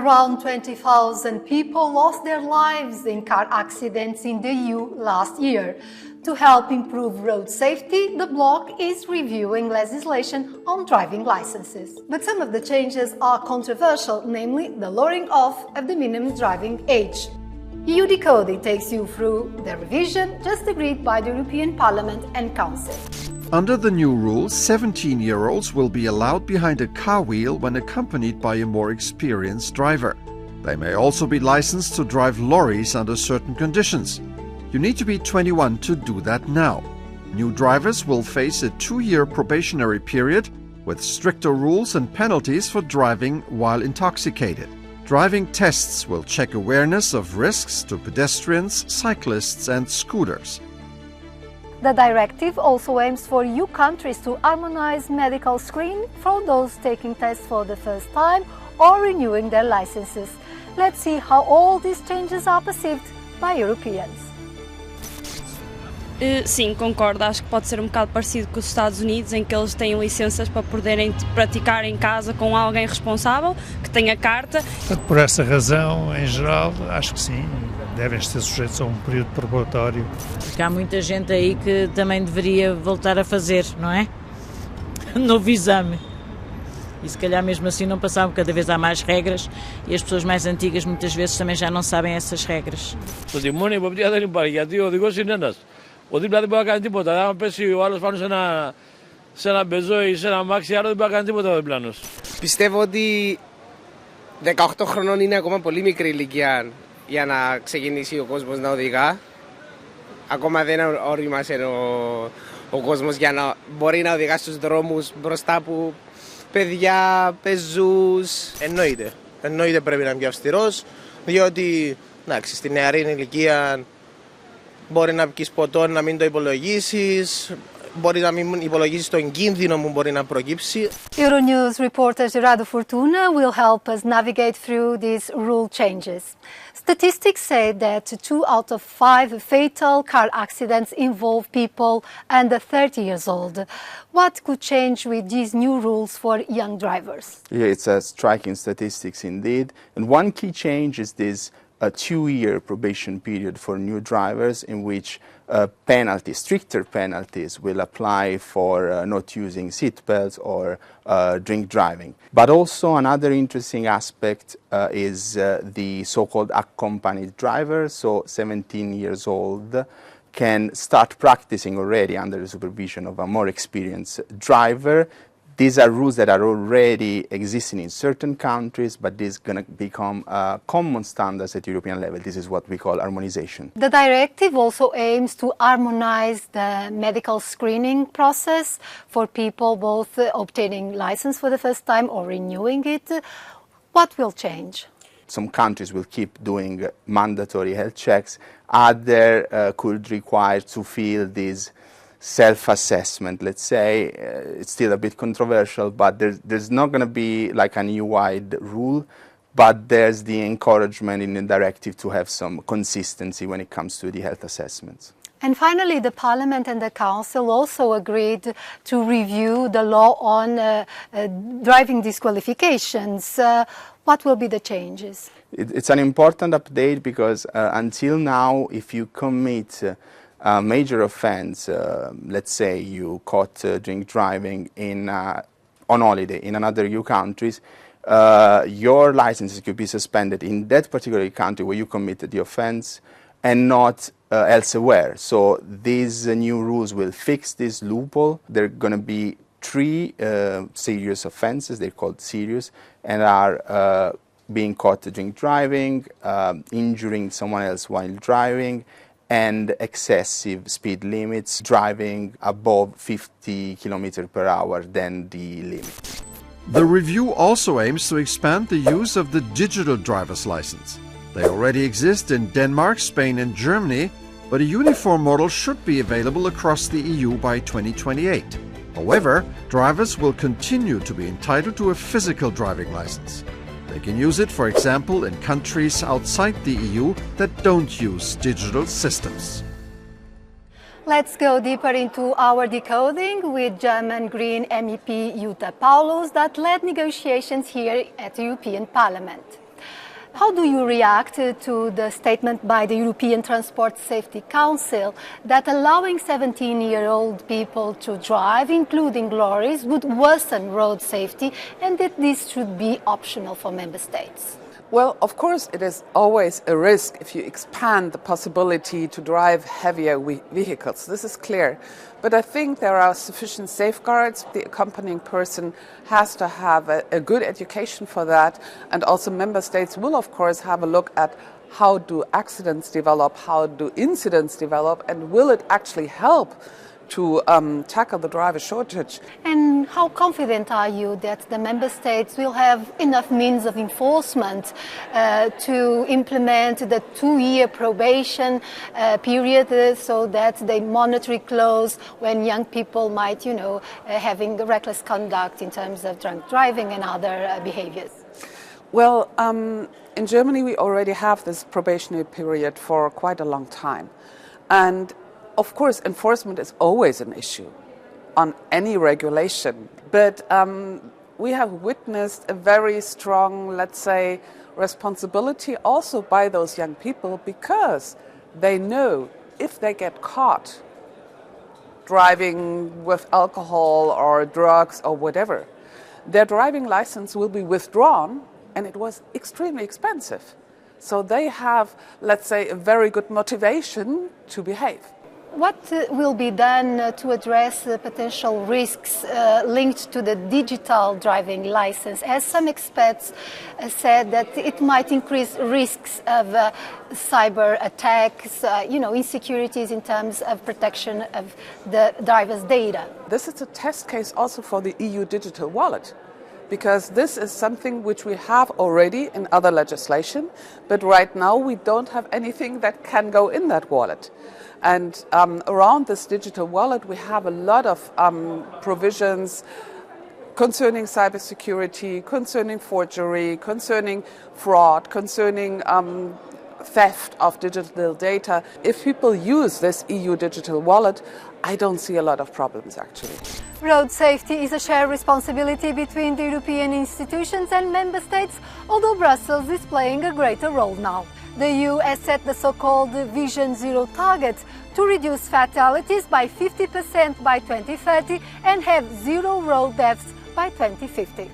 Around 20,000 people lost their lives in car accidents in the EU last year. To help improve road safety, the bloc is reviewing legislation on driving licenses. But some of the changes are controversial, namely the lowering off of the minimum driving age. eu-decoded takes you through the revision just agreed by the European Parliament and Council. Under the new rules, 17-year-olds will be allowed behind a car wheel when accompanied by a more experienced driver. They may also be licensed to drive lorries under certain conditions. You need to be 21 to do that now. New drivers will face a 2-year probationary period with stricter rules and penalties for driving while intoxicated. Driving tests will check awareness of risks to pedestrians, cyclists and scooters. The directive also aims for EU countries to harmonize medical screening for those taking tests for the first time or renewing their licenses. Let's see how all these changes are perceived by Europeans. Sim, concordo. Acho que pode ser um bocado parecido com os Estados Unidos, em que eles têm licenças para poderem praticar em casa com alguém responsável, que tenha carta. Por essa razão, em geral, acho que sim, devem ser sujeitos a um período probatório. Porque há muita gente aí que também deveria voltar a fazer, não é? Novo exame. E se calhar mesmo assim não passavam, cada vez há mais regras e as pessoas mais antigas muitas vezes também já não sabem essas regras. Το τιμόνι υποπτία δεν υπάρχει, γιατί ο οδηγός είναι ένας. Ο δίπλα δεν μπορεί να κάνει τίποτα. Αν πέσει ο άλλος πάνω σε ένα μπεζό ή σε ένα μάξι, άλλο δεν μπορεί να κάνει τίποτα ο διπλάνος. Πιστεύω ότι 18 χρονών είναι ακόμα πολύ μικρή ηλικία για να ξεκινήσει ο κόσμος να οδηγά. Ακόμα δεν ορίμασε ο κόσμος για να μπορεί να οδηγά στους δρόμους μπροστά από παιδιά, πεζούς. Εννοείται πρέπει να είναι πιο αυστηρός, διότι εντάξει, στη νεαρή ηλικία μπορεί να πεις ποτό να μην το υπολογίσεις, μπορεί να μην υπολογίσεις τον κίνδυνο που μπορεί να προκύψει. Euronews reporter Gerardo Fortuna will help us navigate through these rule changes. Statistics say that 2 out of 5 fatal car accidents involve people under 30 years old. What could change with these new rules for young drivers? Yeah, it's a striking statistics indeed. And one key change is this a 2-year probation period for new drivers in which stricter penalties will apply for not using seatbelts or drink driving. But also another interesting aspect is the so-called accompanied driver, so 17 years old can start practicing already under the supervision of a more experienced driver. These are rules that are already existing in certain countries, but this is going to become common standards at European level. This is what we call harmonization. The directive also aims to harmonize the medical screening process for people both obtaining license for the first time or renewing it. What will change? Some countries will keep doing mandatory health checks. Others could require to fill these self-assessment, let's say. It's still a bit controversial, but there's not going to be like an EU-wide rule, but there's the encouragement in the directive to have some consistency when it comes to the health assessments. And finally, the Parliament and the Council also agreed to review the law on driving disqualifications. What will be the changes? It's an important update because until now, if you commit a major offense, let's say you caught drink driving on holiday in another EU countries, your licenses could be suspended in that particular country where you committed the offense and not elsewhere. So these new rules will fix this loophole. There are going to be 3 serious offenses, they're called serious, and are being caught drink driving, injuring someone else while driving, and excessive speed limits, driving above 50 km per hour than the limit. The review also aims to expand the use of the digital driver's license. They already exist in Denmark, Spain and Germany, but a uniform model should be available across the EU by 2028. However, drivers will continue to be entitled to a physical driving license. They can use it, for example, in countries outside the EU that don't use digital systems. Let's go deeper into our decoding with German Green MEP Jutta Paulus that led negotiations here at the European Parliament. How do you react to the statement by the European Transport Safety Council that allowing 17-year-old people to drive, including lorries, would worsen road safety and that this should be optional for member states? Well, of course, it is always a risk if you expand the possibility to drive heavier vehicles. This is clear. But I think there are sufficient safeguards. The accompanying person has to have a good education for that. And also member states will, of course, have a look at how do accidents develop, how do incidents develop, and will it actually help to tackle the driver shortage. And how confident are you that the member states will have enough means of enforcement to implement the 2-year probation period so that they monitor it close when young people might, having reckless conduct in terms of drunk driving and other behaviors? Well, in Germany we already have this probationary period for quite a long time. And of course, enforcement is always an issue on any regulation, but we have witnessed a very strong, let's say, responsibility also by those young people because they know if they get caught driving with alcohol or drugs or whatever, their driving license will be withdrawn, and it was extremely expensive. So they have, let's say, a very good motivation to behave. What will be done to address the potential risks linked to the digital driving license? As some experts said that it might increase risks of cyber attacks, insecurities in terms of protection of the driver's data. This is a test case also for the EU digital wallet, because this is something which we have already in other legislation, but right now we don't have anything that can go in that wallet. And around this digital wallet, we have a lot of provisions concerning cybersecurity, concerning forgery, concerning fraud, concerning theft of digital data. If people use this EU digital wallet, I don't see a lot of problems actually. Road safety is a shared responsibility between the European institutions and member states, although Brussels is playing a greater role now. The EU has set the so-called Vision Zero target to reduce fatalities by 50% by 2030 and have zero road deaths by 2050.